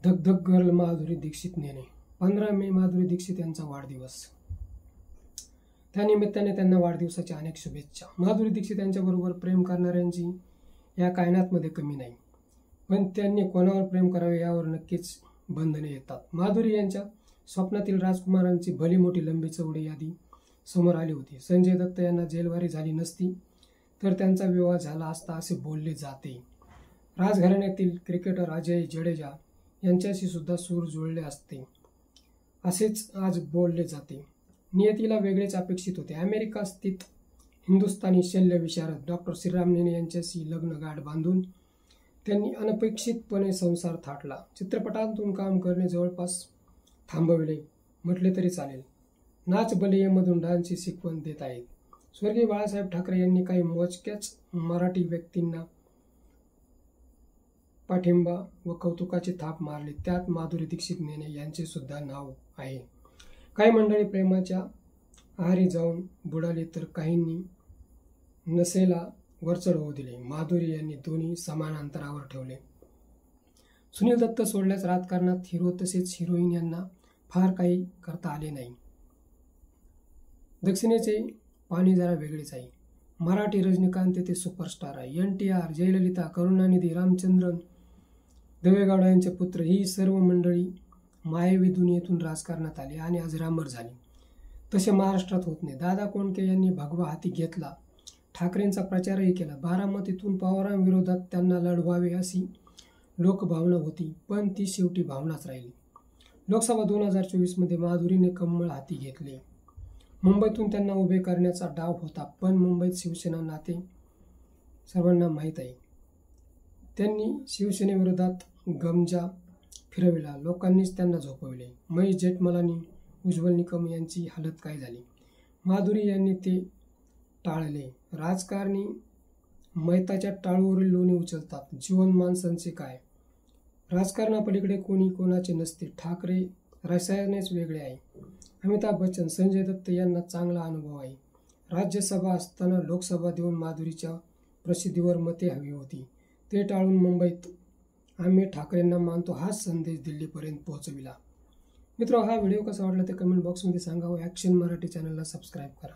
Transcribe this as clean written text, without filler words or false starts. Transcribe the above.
धक धक गर्ल माधुरी दीक्षित नेणे. 15 मे माधुरी दीक्षित यांचा वाढदिवस. त्यानिमित्ताने त्यांना वाढदिवसाच्या अनेक शुभेच्छा. माधुरी दीक्षित यांच्याबरोबर प्रेम करणाऱ्यांची या कायनातमध्ये कमी नाही, पण त्यांनी कोणावर प्रेम करावे यावर नक्कीच बंधने येतात. माधुरी यांच्या स्वप्नातील राजकुमारांची भली मोठी लंबी चौडी यादी समोर आली होती. संजय दत्त यांना जेलवारी झाली नसती तर त्यांचा विवाह झाला असता असे बोलले जाते. राजघराण्यातील क्रिकेटर अजय जडेजा यांच्याशी सुद्धा सूर जुळले असते असेच आज बोलले जाते. नियतीला वेगळेच अपेक्षित होते. अमेरिका स्थित हिंदुस्थानी शल्यविशारद डॉक्टर श्रीराम नेने यांच्याशी लग्न गाठ बांधून त्यांनी अनपेक्षितपणे संसार थाटला. चित्रपटांतून काम करणे जवळपास थांबविले म्हटले तरी चालेल. नाच बलियेमधून डान्सची शिकवण देत आहेत. स्वर्गीय बाळासाहेब ठाकरे यांनी काही मोजक्याच मराठी व्यक्तींना पाठिंबा व कौतुकाची थाप मारली. त्यात माधुरी दीक्षित नेने यांचे सुद्धा नाव आहे. काही मंडळी प्रेमाच्या आहारी जाऊन बुडाली तर काहींनी नसेला वरचढ होऊ दिले. माधुरी यांनी दोन्ही समान अंतरावर ठेवले. सुनील दत्त सोडल्यास राजकारणात हिरो तसेच हिरोईन यांना फार काही करता आले नाही. दक्षिणेचे पाणी जरा वेगळेच आहे. मराठी रजनीकांत ते सुपरस्टार आहे. NTR, जयललिता, करुणानिधी, रामचंद्रन, देवेगौडा यांचे पुत्र ही सर्व मंडळी मायावी दुनियेतून राजकारणात आली आणि अजरामर झाली. तसे महाराष्ट्रात होत नाही. दादा कोंडके यांनी भगवा हाती घेतला. ठाकरेंचा प्रचारही केला. बारामतीतून पवारांविरोधात त्यांना लढवावे अशी लोकभावना होती, पण ती शेवटी भावनाच राहिली. लोकसभा 2024 माधुरीने कमळ हाती घेतले. मुंबईतून त्यांना उभे करण्याचा डाव होता, पण मुंबईत शिवसेना नाते सर्वांना माहीत आहे. त्यांनी शिवसेनेविरोधात गमजा फिरविला. लोकांनीच त्यांना झोपविले. महेश जेठमलानी, उज्ज्वल निकम यांची हालत काय झाली. माधुरी यांनी ते टाळले. राजकारणी मैताच्या टाळूवरील लोणी उचलतात. जीवन माणसांचे काय. राजकारणापलीकडे कोणी कोणाचे नसते. ठाकरे रसायनेच वेगळे आहे. अमिताभ बच्चन, संजय दत्त यांना चांगला अनुभव आहे. राज्यसभा असताना लोकसभा देऊन माधुरीच्या प्रसिद्धीवर मते हवी होती. ते टाळून मुंबईत आम्ही ठाकरेंना मानतो हाच संदेश दिल्लीपर्यंत पोहोचविला. मित्र, हा व्हिडिओ कसा वाटला ते कमेंट बॉक्समध्ये सांगा व ॲक्शन मराठी चॅनलला सबस्क्राईब करा.